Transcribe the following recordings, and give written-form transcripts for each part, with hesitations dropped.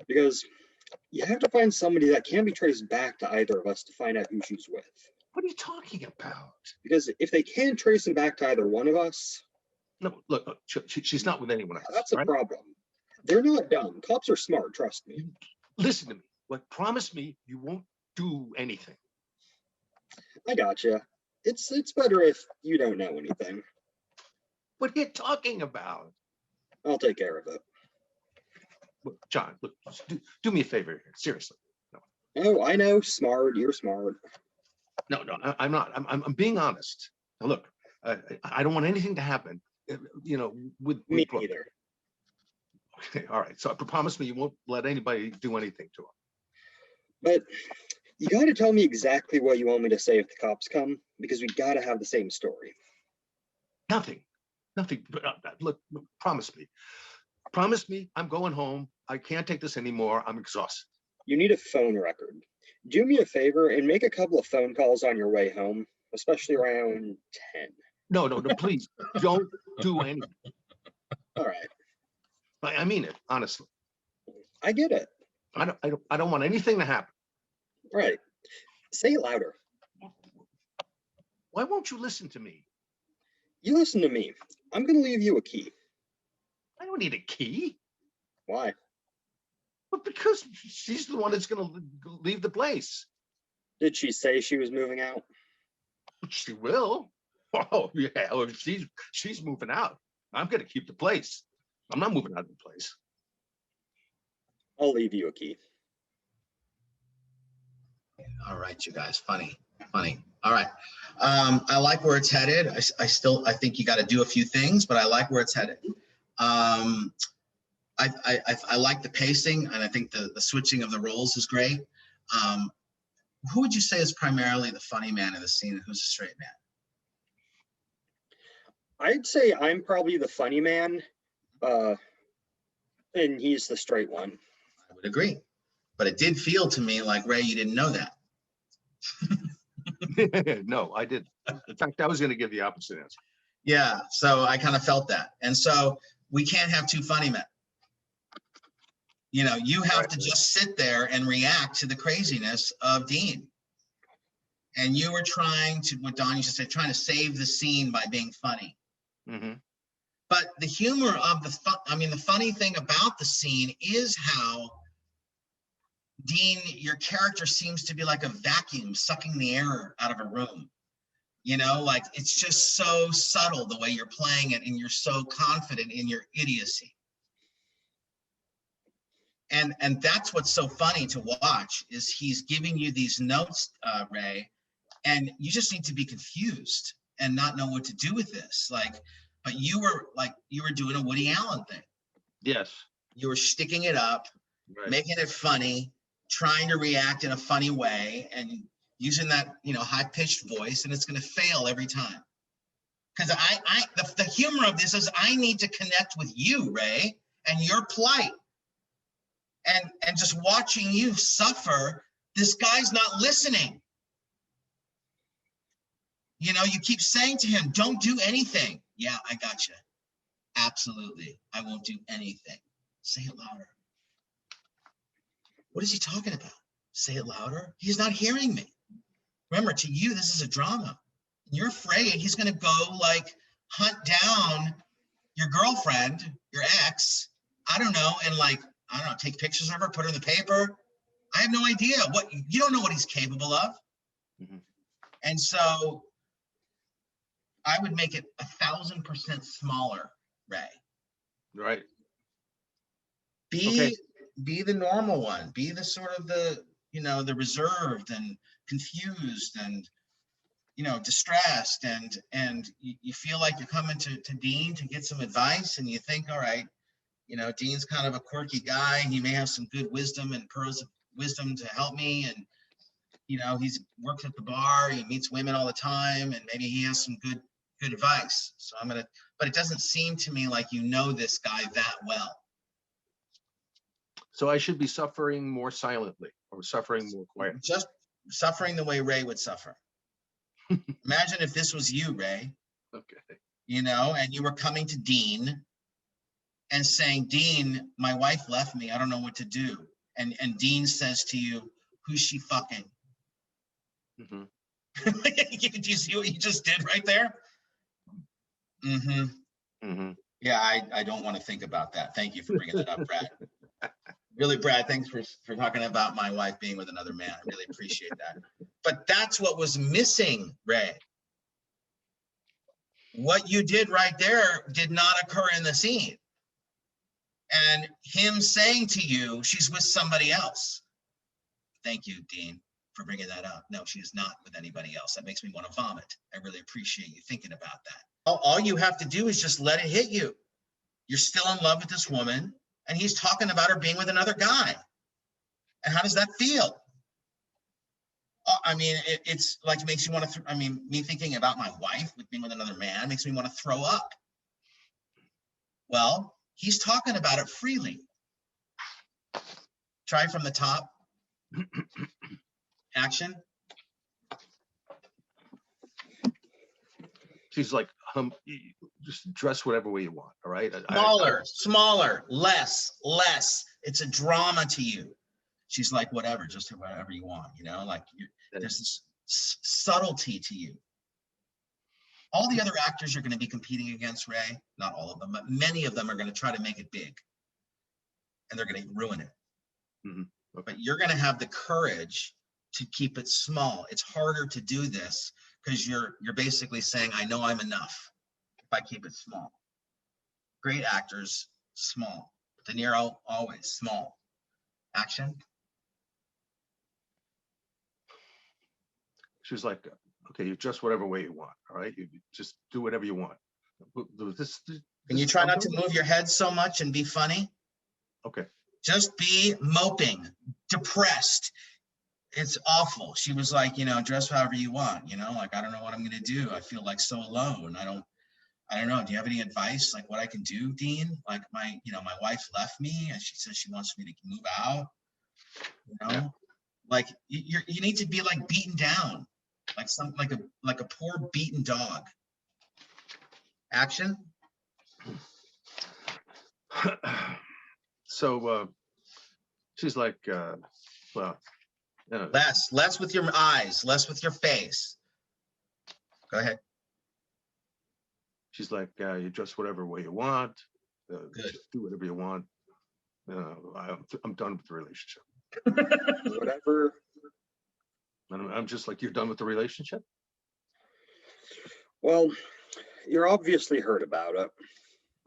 Because you have to find somebody that can be traced back to either of us to find out who she's with. What are you talking about? Because if they can trace them back to either one of us, No, look, she's not with anyone else. that's a problem. They're not dumb. Cops are smart, trust me. Listen to me. Like, promise me you won't do anything. I gotcha. It's better if you don't know anything. What are you talking about? I'll take care of it. Look, John, look, do me a favor here. Seriously. No. Oh, I know. Smart. You're smart. No, I'm not. I'm being honest. Now, look, I don't want anything to happen, with Me Brooke. either. Okay, all right. So promise me you won't let anybody do anything to her. But you got to tell me exactly what you want me to say if the cops come, because we got to have the same story. Nothing. But look, promise me. Promise me I'm going home. I can't take this anymore. I'm exhausted. You need a phone record. Do me a favor and make a couple of phone calls on your way home, especially around 10. No, please don't do anything. All right. I mean it, honestly. I get it. I don't want anything to happen. Right. Say it louder. Why won't you listen to me? You listen to me. I'm going to leave you a key. I don't need a key. Why? Well, because she's the one that's going to leave the place. Did she say she was moving out? She will. Oh, yeah. Well, she's moving out. I'm going to keep the place. I'm not moving out of the place. I'll leave you a key. All right, you guys. Funny. All right. I like where it's headed. I think you got to do a few things, but I like where it's headed. I like the pacing, and I think the switching of the roles is great. Who would you say is primarily the funny man in the scene, and who's the straight man? I'd say I'm probably the funny man, and he's the straight one. I would agree. But it did feel to me like, Ray, you didn't know that. No, I didn't. In fact, I was going to give the opposite answer. Yeah, so I kind of felt that. And so we can't have two funny men. You have to just sit there and react to the craziness of Dean. And you were trying to, what Don used to say, trying to save the scene by being funny. Mm-hmm. But the humor of the funny thing about the scene is how Dean, your character seems to be like a vacuum sucking the air out of a room. Like it's just so subtle the way you're playing it, and you're so confident in your idiocy. And that's what's so funny to watch, is he's giving you these notes, Ray, and you just need to be confused and not know what to do with this. But you were doing a Woody Allen thing. Yes. You were sticking it up, right, making it funny, trying to react in a funny way, and using that, high-pitched voice, and it's going to fail every time. Because the humor of this is I need to connect with you, Ray, and your plight. And just watching you suffer, this guy's not listening. You keep saying to him, don't do anything. Yeah, I got you. Absolutely. I won't do anything. Say it louder. What is he talking about? Say it louder. He's not hearing me. Remember, to you, this is a drama. You're afraid he's going to go hunt down your girlfriend, your ex, I don't know, and take pictures of her, put her in the paper. I have no idea you don't know what he's capable of. Mm-hmm. And so I would make it 1,000% smaller, Ray. Right. Be the normal one. Be the sort of the reserved and confused and, distressed. And you feel like you're coming to Dean to get some advice, and you think, all right, Dean's kind of a quirky guy. He may have some good wisdom and pearls of wisdom to help me. And, he's works at the bar, he meets women all the time, and maybe he has some good advice. So but it doesn't seem to me like this guy that well. So I should be suffering more silently, or suffering more quietly. Just suffering the way Ray would suffer. Imagine if this was you, Ray. Okay. And you were coming to Dean and saying, Dean, my wife left me. I don't know what to do. and Dean says to you, who's she fucking? Mm-hmm. Do you see what you just did right there? Mm-hmm. Mm-hmm. Yeah, I don't want to think about that. Thank you for bringing that up, Brad. Really, Brad, thanks for talking about my wife being with another man. I really appreciate that. But that's what was missing, Ray. What you did right there did not occur in the scene. And him saying to you, she's with somebody else. Thank you, Dean, for bringing that up. No, she is not with anybody else. That makes me want to vomit. I really appreciate you thinking about that. All you have to do is just let it hit you. You're still in love with this woman, and he's talking about her being with another guy. And how does that feel? I mean, it's like it makes you want to, me thinking about my wife with being with another man makes me want to throw up. Well, he's talking about it freely. Try from the top. Action. She's like, just dress whatever way you want, all right? Smaller, less. It's a drama to you. She's like, whatever, just whatever you want, like there's this subtlety to you. All the other actors you're going to be competing against, Ray, not all of them, but many of them are going to try to make it big. And they're going to ruin it. Mm-hmm. Okay. But you're going to have the courage to keep it small. It's harder to do this because you're basically saying, I know I'm enough if I keep it small. Great actors, small. De Niro, always small. Action. She was like, okay, you dress whatever way you want, all right? You just do whatever you want. Can you try not to move your head so much and be funny? Okay. Just be moping, depressed. It's awful. She was like, dress however you want, like, I don't know what I'm going to do. I feel like so alone. I don't know. Do you have any advice? Like what I can do, Dean? Like my wife left me and she says she wants me to move out, Yeah. Like you need to be like beaten down, like a poor beaten dog. Action. So she's like, well, less with your eyes, less with your face. Go ahead. She's like, you dress whatever way you want. Good. Just do whatever you want. I'm done with the relationship. Whatever. And I'm just like, you're done with the relationship? Well, you're obviously hurt about it.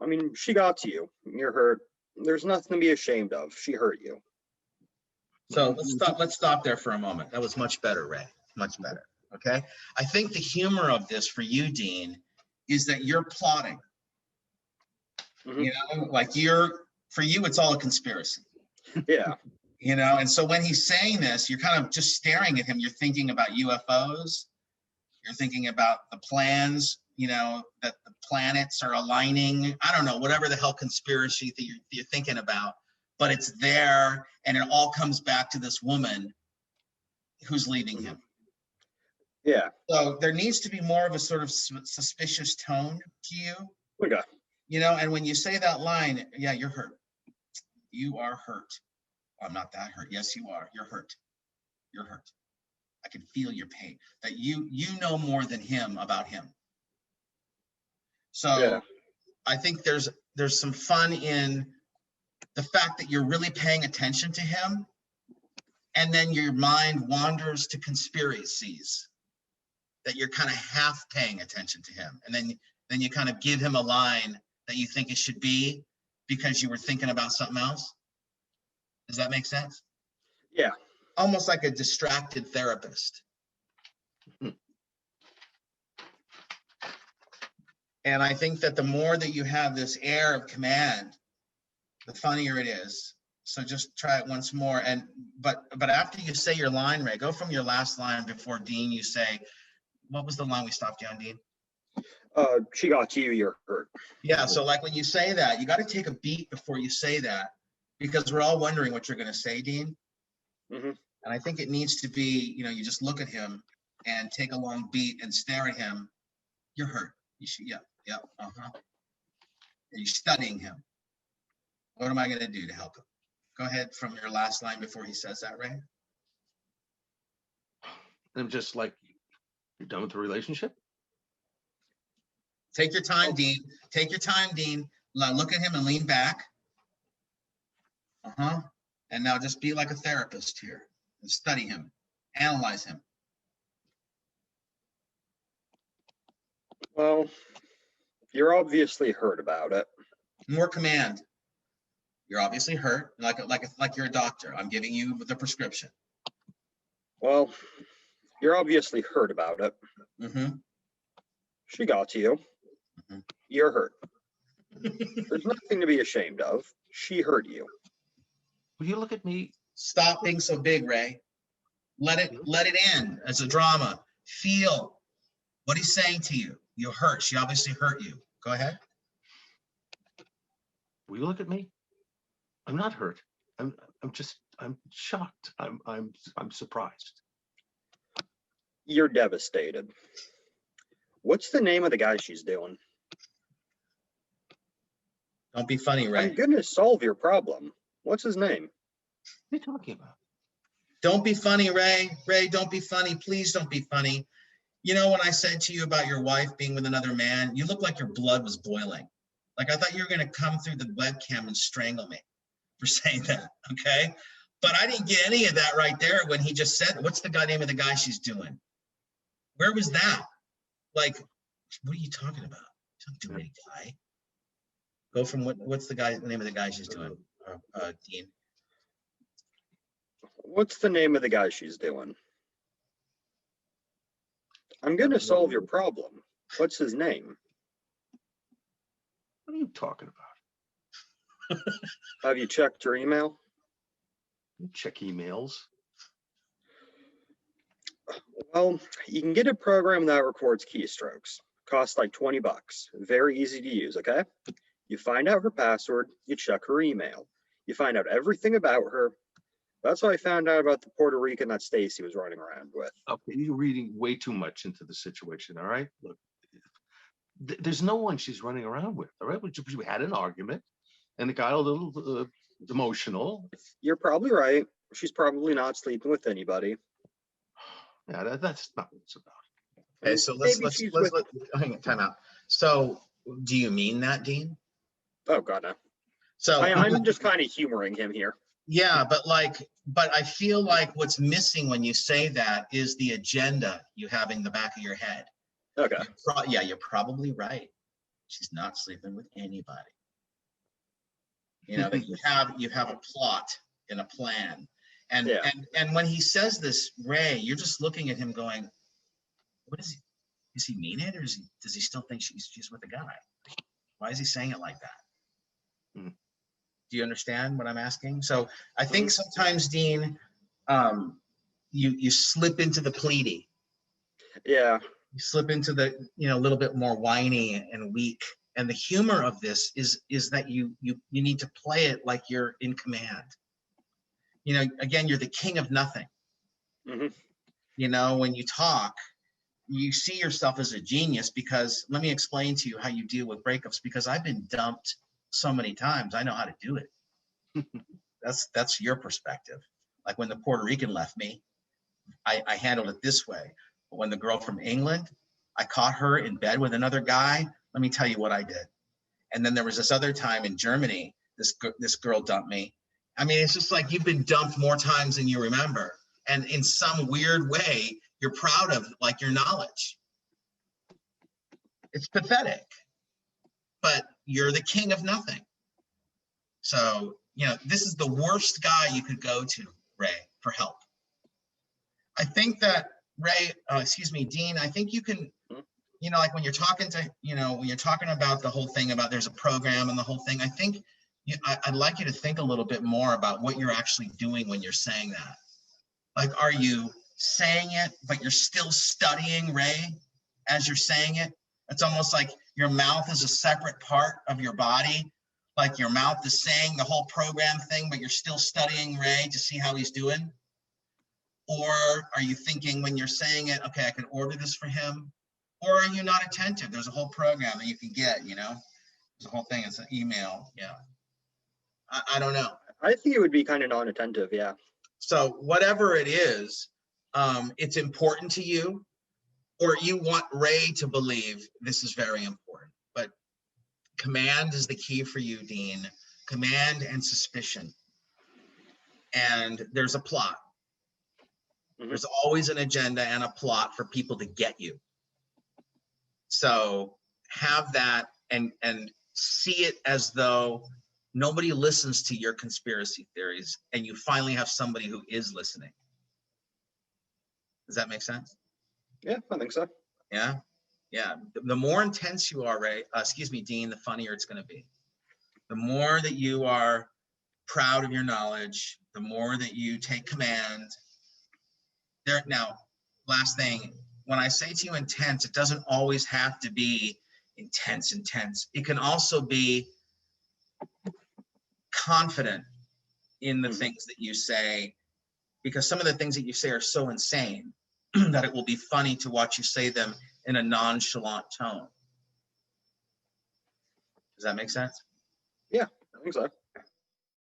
I mean, she got to you. You're hurt. There's nothing to be ashamed of. She hurt you. So let's stop there for a moment. That was much better, Ray. Much better. Okay. I think the humor of this for you, Dean, is that you're plotting. Mm-hmm. Like for you, it's all a conspiracy. Yeah. And so when he's saying this, you're kind of just staring at him. You're thinking about UFOs. You're thinking about the plans, that the planets are aligning. I don't know, whatever the hell conspiracy that you're thinking about, but it's there. And it all comes back to this woman who's leaving him. Yeah. So there needs to be more of a sort of suspicious tone to you. Okay. And when you say that line, yeah, you're hurt. You are hurt. I'm not that hurt. Yes, you are. You're hurt. You're hurt. I can feel your pain. That you know more than him about him. So yeah. I think there's some fun in the fact that you're really paying attention to him, and then your mind wanders to conspiracies. That you're kind of half paying attention to him, and then you kind of give him a line that you think it should be because you were thinking about something else. Does that make sense? Yeah. Almost like a distracted therapist. And I think that the more that you have this air of command, the funnier it is. So just try it once more. But after you say your line, Ray, go from your last line before Dean, you say, what was the line we stopped you on, Dean? She got you, you're hurt. Yeah, so like when you say that, you got to take a beat before you say that, because we're all wondering what you're going to say, Dean. Mm-hmm. And I think it needs to be, you just look at him and take a long beat and stare at him. You're hurt. You should, yeah, uh-huh. And you're studying him. What am I going to do to help him? Go ahead from your last line before he says that, Ray. I'm just like, you're done with the relationship? Take your time, Dean. Take your time, Dean. Look at him and lean back. And now just be like a therapist here and study him, analyze him. Well, you're obviously hurt about it. More command. You're obviously hurt, like you're a doctor. I'm giving you the prescription. Well, you're obviously hurt about it. She got to you. You're hurt. There's nothing to be ashamed of. She hurt you. Will you look at me? Stop being so big, Ray. Let it in as a drama. Feel what he's saying to you. You're hurt. She obviously hurt you. Go ahead. Will you look at me? I'm not hurt. I'm shocked. I'm surprised. You're devastated. What's the name of the guy she's doing? Don't be funny, Ray. I'm gonna solve your problem. What's his name? What are you talking about? Don't be funny, Ray. Ray, don't be funny. Please don't be funny. You know, when I said to you about your wife being with another man, you looked like your blood was boiling. Like I thought you were going to come through the webcam and strangle me for saying that, okay? But I didn't get any of that right there when he just said, what's the name of the guy she's doing? Where was that? Like, what are you talking about? Don't do any guy. Go from what's the name of the guy she's doing, Dean? What's the name of the guy she's doing? I'm gonna solve your problem. What's his name? What are you talking about? Have you checked your email? You check emails. Well, you can get a program that records keystrokes. Costs like $20. Very easy to use, okay? You find out her password, you check her email. You find out everything about her. That's how I found out about the Puerto Rican that Stacy was running around with. Okay, you're reading way too much into the situation, all right? Look, there's no one she's running around with, all right? We had an argument, and it got a little emotional. You're probably right. She's probably not sleeping with anybody. Yeah, that's not what it's about. Okay, so let's hang on, time out. So, do you mean that, Dean? Oh God, no. So I'm just kind of humoring him here. Yeah, but I feel like what's missing when you say that is the agenda you have in the back of your head. Okay. Yeah, you're probably right. She's not sleeping with anybody. You know, that you have a plot and a plan. And Yeah. and when he says this, Ray, you're just looking at him going, what is he? Does he mean it, or does he still think she's with a guy? Why is he saying it like that? Do you understand what I'm asking? So I think sometimes, Dean, you slip into the pleady. Yeah. You slip into the, a little bit more whiny and weak. And the humor of this is that you need to play it like you're in command. Again, you're the king of nothing. When you talk, you see yourself as a genius, because let me explain to you how you deal with breakups, because I've been dumped so many times. I know how to do it. That's your perspective. Like when the Puerto Rican left me, I handled it this way. But when the girl from England, I caught her in bed with another guy. Let me tell you what I did. And then there was this other time in Germany, this girl dumped me. I mean, it's just like you've been dumped more times than you remember. And in some weird way, you're proud of like your knowledge. It's pathetic, but you're the king of nothing. So, this is the worst guy you could go to, Ray, for help. I think that Dean, I think you can, like when you're talking to, when you're talking about the whole thing about there's a program and the whole thing, I think I'd like you to think a little bit more about what you're actually doing when you're saying that. Like, are you saying it, but you're still studying, Ray, as you're saying it? It's almost like your mouth is a separate part of your body. Like your mouth is saying the whole program thing, but you're still studying Ray to see how he's doing. Or are you thinking when you're saying it, okay, I can order this for him? Or are you not attentive? There's a whole program that you can get, there's a whole thing. It's an email. Yeah. I don't know. I think it would be kind of non-attentive, yeah. So whatever it is, it's important to you, or you want Ray to believe this is very important. But command is the key for you, Dean. Command and suspicion. And there's a plot. There's always an agenda and a plot for people to get you. So have that and see it as though nobody listens to your conspiracy theories, and you finally have somebody who is listening. Does that make sense? Yeah, I think so. Yeah. Yeah. The more intense you are, Ray, Dean, the funnier it's going to be. The more that you are proud of your knowledge, the more that you take command. Now, last thing, when I say to you intense, it doesn't always have to be intense. It can also be confident in the things that you say, because some of the things that you say are so insane that it will be funny to watch you say them in a nonchalant tone. Does that make sense? Yeah, I think so.